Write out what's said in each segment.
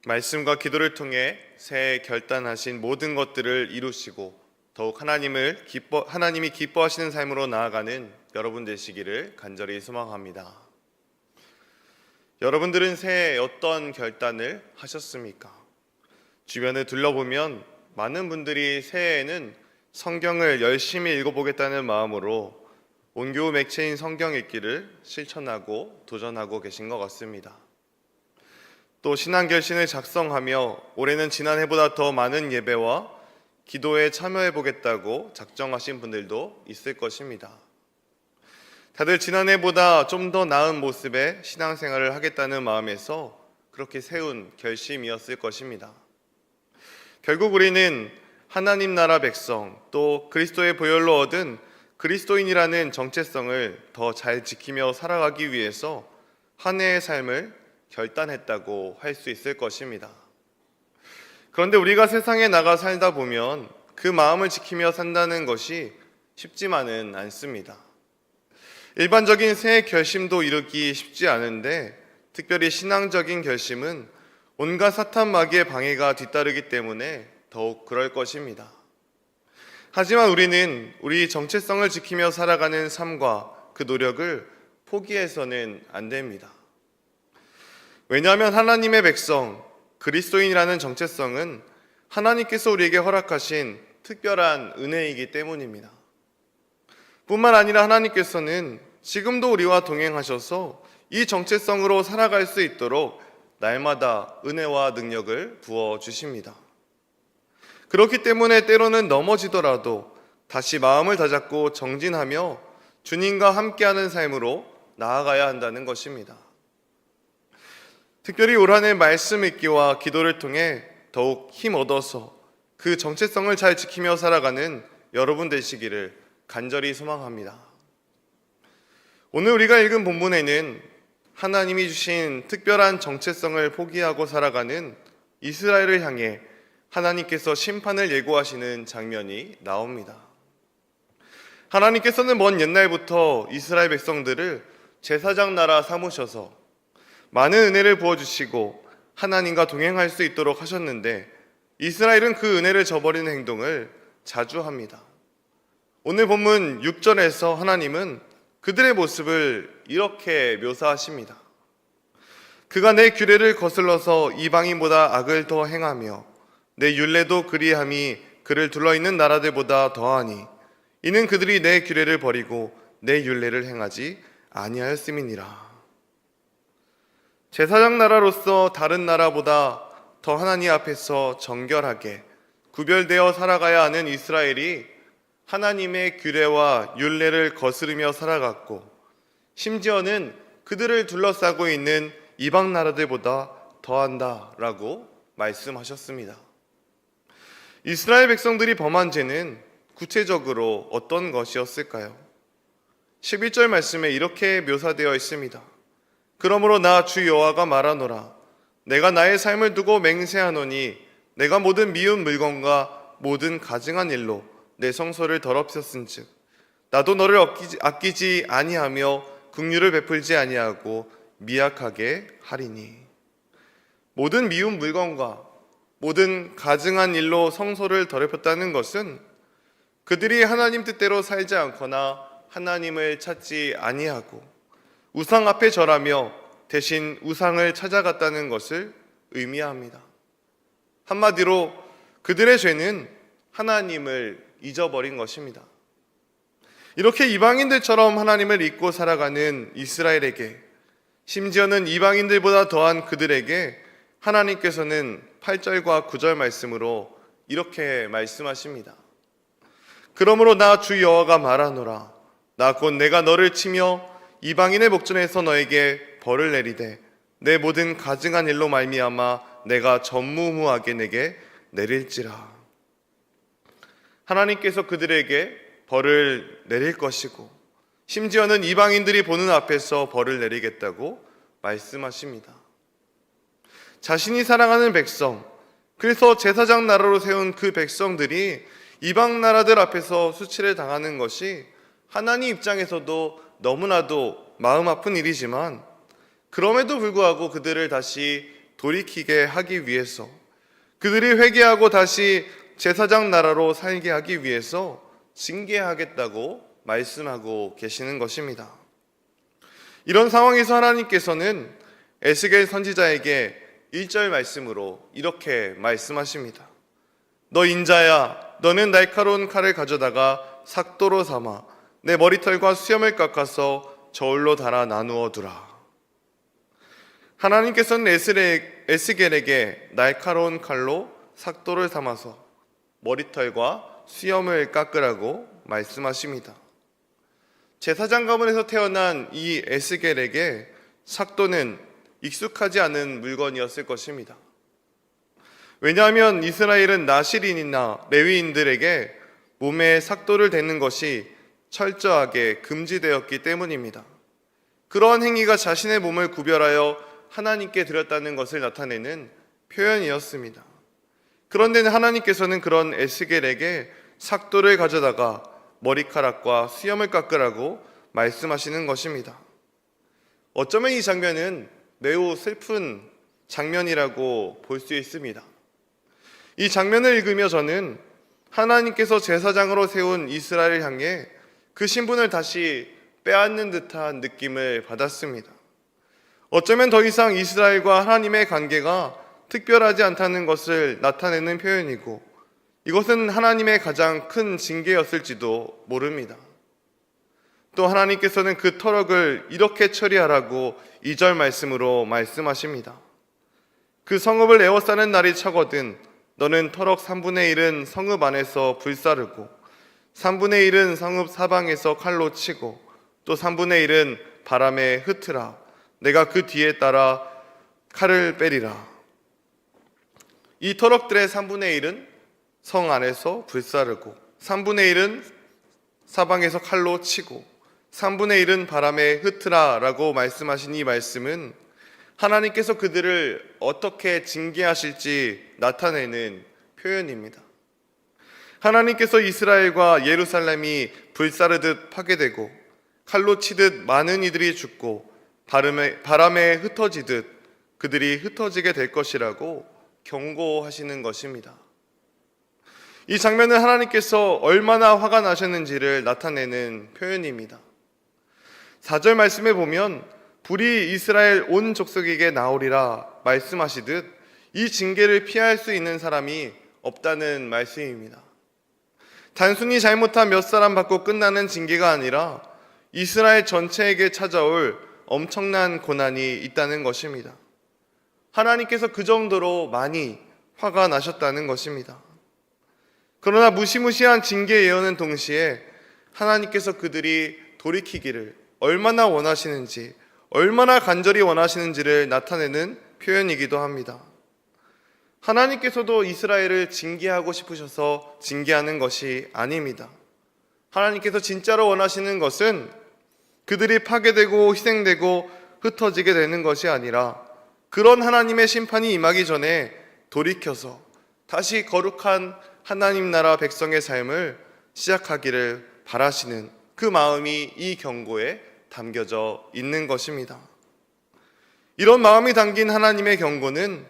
말씀과 기도를 통해 새해 결단하신 모든 것들을 이루시고 더욱 하나님이 기뻐하시는 삶으로 나아가는 여러분 되시기를 간절히 소망합니다. 여러분들은 새해에 어떤 결단을 하셨습니까? 주변을 둘러보면 많은 분들이 새해에는 성경을 열심히 읽어보겠다는 마음으로 온교우 맥체인 성경 읽기를 실천하고 도전하고 계신 것 같습니다. 또 신앙결신을 작성하며 올해는 지난해보다 더 많은 예배와 기도에 참여해보겠다고 작정하신 분들도 있을 것입니다. 다들 지난해보다 좀 더 나은 모습의 신앙생활을 하겠다는 마음에서 그렇게 세운 결심이었을 것입니다. 결국 우리는 하나님 나라 백성 또 그리스도의 보혈로 얻은 그리스도인이라는 정체성을 더 잘 지키며 살아가기 위해서 한 해의 삶을 결단했다고 할 수 있을 것입니다. 그런데 우리가 세상에 나가 살다 보면 그 마음을 지키며 산다는 것이 쉽지만은 않습니다. 일반적인 새해 결심도 이루기 쉽지 않은데 특별히 신앙적인 결심은 온갖 사탄 마귀의 방해가 뒤따르기 때문에 더욱 그럴 것입니다. 하지만 우리는 우리 정체성을 지키며 살아가는 삶과 그 노력을 포기해서는 안 됩니다. 왜냐하면 하나님의 백성, 그리스도인이라는 정체성은 하나님께서 우리에게 허락하신 특별한 은혜이기 때문입니다. 뿐만 아니라 하나님께서는 지금도 우리와 동행하셔서 이 정체성으로 살아갈 수 있도록 날마다 은혜와 능력을 부어주십니다. 그렇기 때문에 때로는 넘어지더라도 다시 마음을 다잡고 정진하며 주님과 함께하는 삶으로 나아가야 한다는 것입니다. 특별히 올 한 해 말씀 읽기와 기도를 통해 더욱 힘 얻어서 그 정체성을 잘 지키며 살아가는 여러분 되시기를 간절히 소망합니다. 오늘 우리가 읽은 본문에는 하나님이 주신 특별한 정체성을 포기하고 살아가는 이스라엘을 향해 하나님께서 심판을 예고하시는 장면이 나옵니다. 하나님께서는 먼 옛날부터 이스라엘 백성들을 제사장 나라 삼으셔서 많은 은혜를 부어주시고 하나님과 동행할 수 있도록 하셨는데 이스라엘은 그 은혜를 저버리는 행동을 자주 합니다. 오늘 본문 6절에서 하나님은 그들의 모습을 이렇게 묘사하십니다. 그가 내 규례를 거슬러서 이방인보다 악을 더 행하며 내 율례도 그리함이 그를 둘러있는 나라들보다 더하니 이는 그들이 내 규례를 버리고 내 율례를 행하지 아니하였음이니라. 제사장 나라로서 다른 나라보다 더 하나님 앞에서 정결하게 구별되어 살아가야 하는 이스라엘이 하나님의 규례와 율례를 거스르며 살아갔고 심지어는 그들을 둘러싸고 있는 이방 나라들보다 더한다라고 말씀하셨습니다. 이스라엘 백성들이 범한 죄는 구체적으로 어떤 것이었을까요? 11절 말씀에 이렇게 묘사되어 있습니다. 그러므로 나 주 여호와가 말하노라. 내가 나의 삶을 두고 맹세하노니 내가 모든 미운 물건과 모든 가증한 일로 내 성소를 더럽혔은즉 나도 너를 아끼지 아니하며 긍휼을 베풀지 아니하고 미약하게 하리니. 모든 미운 물건과 모든 가증한 일로 성소를 더럽혔다는 것은 그들이 하나님 뜻대로 살지 않거나 하나님을 찾지 아니하고 우상 앞에 절하며 대신 우상을 찾아갔다는 것을 의미합니다. 한마디로 그들의 죄는 하나님을 잊어버린 것입니다. 이렇게 이방인들처럼 하나님을 잊고 살아가는 이스라엘에게, 심지어는 이방인들보다 더한 그들에게 하나님께서는 8절과 9절 말씀으로 이렇게 말씀하십니다. 그러므로 나 주 여호와가 말하노라. 나 곧 내가 너를 치며 이방인의 목전에서 너에게 벌을 내리되 내 모든 가증한 일로 말미암아 내가 전무후무하게 내게 내릴지라. 하나님께서 그들에게 벌을 내릴 것이고 심지어는 이방인들이 보는 앞에서 벌을 내리겠다고 말씀하십니다. 자신이 사랑하는 백성, 그래서 제사장 나라로 세운 그 백성들이 이방 나라들 앞에서 수치를 당하는 것이 하나님 입장에서도 너무나도 마음 아픈 일이지만 그럼에도 불구하고 그들을 다시 돌이키게 하기 위해서, 그들이 회개하고 다시 제사장 나라로 살게 하기 위해서 징계하겠다고 말씀하고 계시는 것입니다. 이런 상황에서 하나님께서는 에스겔 선지자에게 1절 말씀으로 이렇게 말씀하십니다. 너 인자야, 너는 날카로운 칼을 가져다가 삭도로 삼아 내 머리털과 수염을 깎아서 저울로 달아 나누어 두라. 하나님께서는 에스겔에게 날카로운 칼로 삭도를 삼아서 머리털과 수염을 깎으라고 말씀하십니다. 제사장 가문에서 태어난 이 에스겔에게 삭도는 익숙하지 않은 물건이었을 것입니다. 왜냐하면 이스라엘은 나실인이나 레위인들에게 몸에 삭도를 대는 것이 철저하게 금지되었기 때문입니다. 그러한 행위가 자신의 몸을 구별하여 하나님께 드렸다는 것을 나타내는 표현이었습니다. 그런데 하나님께서는 그런 에스겔에게 삭도를 가져다가 머리카락과 수염을 깎으라고 말씀하시는 것입니다. 어쩌면 이 장면은 매우 슬픈 장면이라고 볼 수 있습니다. 이 장면을 읽으며 저는 하나님께서 제사장으로 세운 이스라엘을 향해 그 신분을 다시 빼앗는 듯한 느낌을 받았습니다. 어쩌면 더 이상 이스라엘과 하나님의 관계가 특별하지 않다는 것을 나타내는 표현이고, 이것은 하나님의 가장 큰 징계였을지도 모릅니다. 또 하나님께서는 그 터럭을 이렇게 처리하라고 2절 말씀으로 말씀하십니다. 그 성읍을 에워싸는 날이 차거든 너는 터럭 3분의 1은 성읍 안에서 불사르고 3분의 1은 성읍 사방에서 칼로 치고 또 3분의 1은 바람에 흩으라. 내가 그 뒤에 따라 칼을 빼리라. 이 터럭들의 3분의 1은 성 안에서 불사르고 3분의 1은 사방에서 칼로 치고 3분의 1은 바람에 흩으라 라고 말씀하신 이 말씀은 하나님께서 그들을 어떻게 징계하실지 나타내는 표현입니다. 하나님께서 이스라엘과 예루살렘이 불사르듯 파괴되고 칼로 치듯 많은 이들이 죽고 바람에 흩어지듯 그들이 흩어지게 될 것이라고 경고하시는 것입니다. 이 장면은 하나님께서 얼마나 화가 나셨는지를 나타내는 표현입니다. 4절 말씀에 보면 불이 이스라엘 온 족속에게 나오리라 말씀하시듯 이 징계를 피할 수 있는 사람이 없다는 말씀입니다. 단순히 잘못한 몇 사람 받고 끝나는 징계가 아니라 이스라엘 전체에게 찾아올 엄청난 고난이 있다는 것입니다. 하나님께서 그 정도로 많이 화가 나셨다는 것입니다. 그러나 무시무시한 징계 예언은 동시에 하나님께서 그들이 돌이키기를 얼마나 원하시는지, 얼마나 간절히 원하시는지를 나타내는 표현이기도 합니다. 하나님께서도 이스라엘을 징계하고 싶으셔서 징계하는 것이 아닙니다. 하나님께서 진짜로 원하시는 것은 그들이 파괴되고 희생되고 흩어지게 되는 것이 아니라 그런 하나님의 심판이 임하기 전에 돌이켜서 다시 거룩한 하나님 나라 백성의 삶을 시작하기를 바라시는 그 마음이 이 경고에 담겨져 있는 것입니다. 이런 마음이 담긴 하나님의 경고는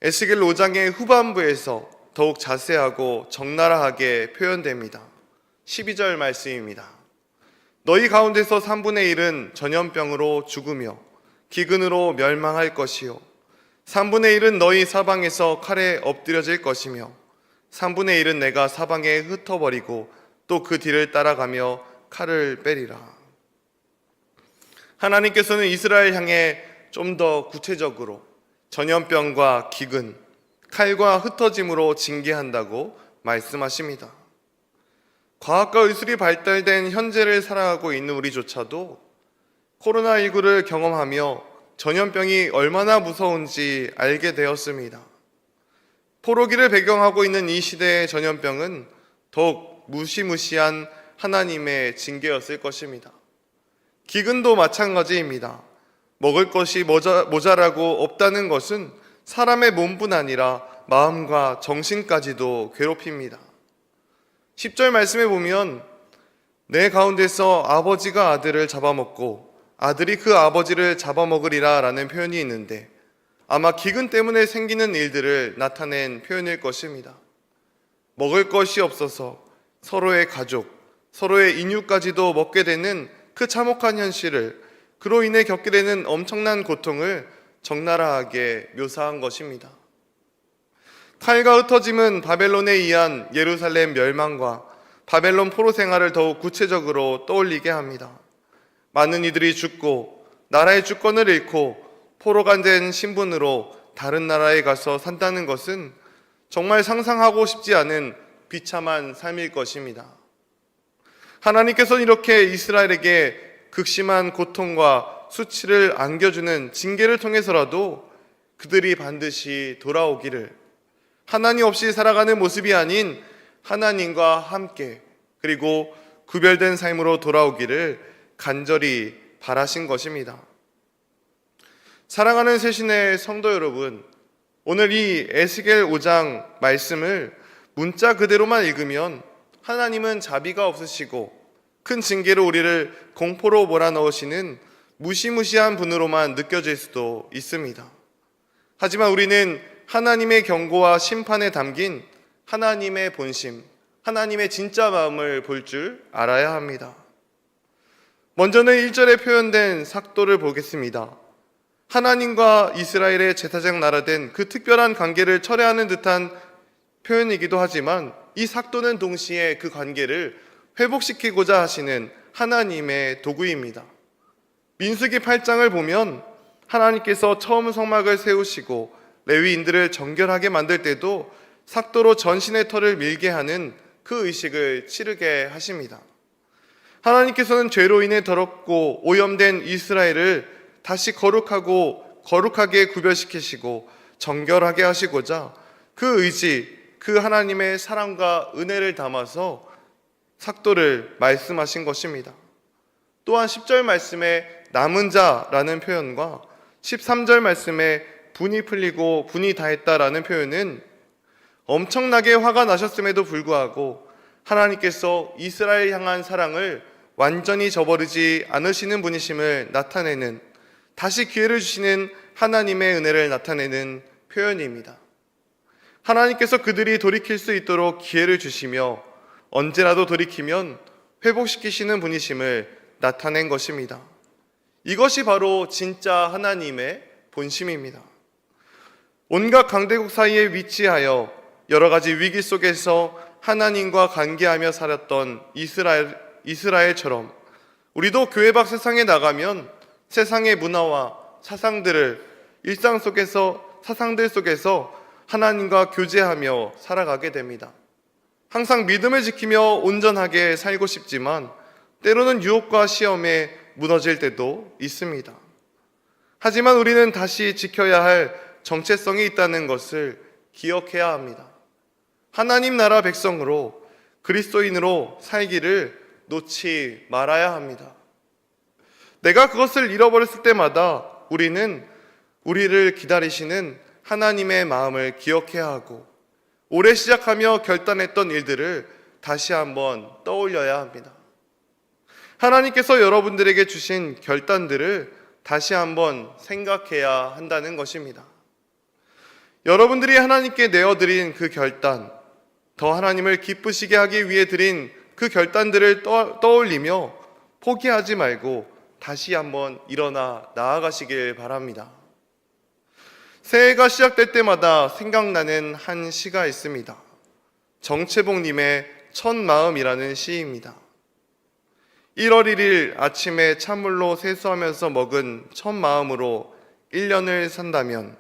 에스겔 5장의 후반부에서 더욱 자세하고 적나라하게 표현됩니다. 12절 말씀입니다. 너희 가운데서 3분의 1은 전염병으로 죽으며 기근으로 멸망할 것이요 3분의 1은 너희 사방에서 칼에 엎드려질 것이며 3분의 1은 내가 사방에 흩어버리고 또 그 뒤를 따라가며 칼을 빼리라. 하나님께서는 이스라엘 향해 좀 더 구체적으로 전염병과 기근, 칼과 흩어짐으로 징계한다고 말씀하십니다. 과학과 의술이 발달된 현재를 살아가고 있는 우리조차도 코로나19를 경험하며 전염병이 얼마나 무서운지 알게 되었습니다. 포로기를 배경하고 있는 이 시대의 전염병은 더욱 무시무시한 하나님의 징계였을 것입니다. 기근도 마찬가지입니다. 먹을 것이 모자라고 없다는 것은 사람의 몸뿐 아니라 마음과 정신까지도 괴롭힙니다. 10절 말씀에 보면 내 가운데서 아버지가 아들을 잡아먹고 아들이 그 아버지를 잡아먹으리라 라는 표현이 있는데 아마 기근 때문에 생기는 일들을 나타낸 표현일 것입니다. 먹을 것이 없어서 서로의 가족, 서로의 인유까지도 먹게 되는 그 참혹한 현실을, 그로 인해 겪게 되는 엄청난 고통을 적나라하게 묘사한 것입니다. 칼과 흩어짐은 바벨론에 의한 예루살렘 멸망과 바벨론 포로 생활을 더욱 구체적으로 떠올리게 합니다. 많은 이들이 죽고 나라의 주권을 잃고 포로가 된 신분으로 다른 나라에 가서 산다는 것은 정말 상상하고 싶지 않은 비참한 삶일 것입니다. 하나님께서는 이렇게 이스라엘에게 극심한 고통과 수치를 안겨주는 징계를 통해서라도 그들이 반드시 돌아오기를, 하나님 없이 살아가는 모습이 아닌 하나님과 함께 그리고 구별된 삶으로 돌아오기를 간절히 바라신 것입니다. 사랑하는 새신의 성도 여러분, 오늘 이 에스겔 5장 말씀을 문자 그대로만 읽으면 하나님은 자비가 없으시고 큰 징계로 우리를 공포로 몰아넣으시는 무시무시한 분으로만 느껴질 수도 있습니다. 하지만 우리는 하나님의 경고와 심판에 담긴 하나님의 본심, 하나님의 진짜 마음을 볼 줄 알아야 합니다. 먼저는 1절에 표현된 삭도를 보겠습니다. 하나님과 이스라엘의 제사장 나라 된 그 특별한 관계를 철회하는 듯한 표현이기도 하지만 이 삭도는 동시에 그 관계를 회복시키고자 하시는 하나님의 도구입니다. 민수기 8장을 보면 하나님께서 처음 성막을 세우시고 레위인들을 정결하게 만들 때도 삭도로 전신의 털을 밀게 하는 그 의식을 치르게 하십니다. 하나님께서는 죄로 인해 더럽고 오염된 이스라엘을 다시 거룩하게 구별시키시고 정결하게 하시고자 그 의지, 그 하나님의 사랑과 은혜를 담아서 삭도를 말씀하신 것입니다. 또한 10절 말씀에 남은 자라는 표현과 13절 말씀에 분이 풀리고 분이 다했다라는 표현은 엄청나게 화가 나셨음에도 불구하고 하나님께서 이스라엘 향한 사랑을 완전히 저버리지 않으시는 분이심을 나타내는, 다시 기회를 주시는 하나님의 은혜를 나타내는 표현입니다. 하나님께서 그들이 돌이킬 수 있도록 기회를 주시며 언제라도 돌이키면 회복시키시는 분이심을 나타낸 것입니다. 이것이 바로 진짜 하나님의 본심입니다. 온갖 강대국 사이에 위치하여 여러 가지 위기 속에서 하나님과 관계하며 살았던 이스라엘처럼 우리도 교회 밖 세상에 나가면 세상의 문화와 사상들 속에서 하나님과 교제하며 살아가게 됩니다. 항상 믿음을 지키며 온전하게 살고 싶지만 때로는 유혹과 시험에 무너질 때도 있습니다. 하지만 우리는 다시 지켜야 할 정체성이 있다는 것을 기억해야 합니다. 하나님 나라 백성으로, 그리스도인으로 살기를 놓지 말아야 합니다. 내가 그것을 잃어버렸을 때마다 우리는 우리를 기다리시는 하나님의 마음을 기억해야 하고 올해 시작하며 결단했던 일들을 다시 한번 떠올려야 합니다. 하나님께서 여러분들에게 주신 결단들을 다시 한번 생각해야 한다는 것입니다. 여러분들이 하나님께 내어드린 그 결단, 더 하나님을 기쁘시게 하기 위해 드린 그 결단들을 떠올리며 포기하지 말고 다시 한번 일어나 나아가시길 바랍니다. 새해가 시작될 때마다 생각나는 한 시가 있습니다. 정채복님의 첫 마음이라는 시입니다. 1월 1일 아침에 찬물로 세수하면서 먹은 첫 마음으로 1년을 산다면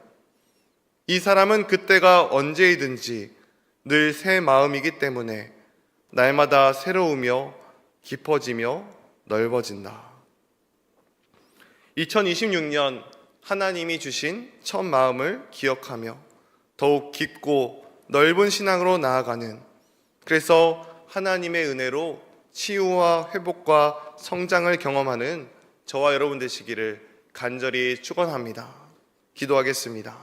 이 사람은 그때가 언제이든지 늘 새 마음이기 때문에 날마다 새로우며 깊어지며 넓어진다. 2026년 하나님이 주신 첫 마음을 기억하며 더욱 깊고 넓은 신앙으로 나아가는, 그래서 하나님의 은혜로 치유와 회복과 성장을 경험하는 저와 여러분 되시기를 간절히 축원합니다. 기도하겠습니다.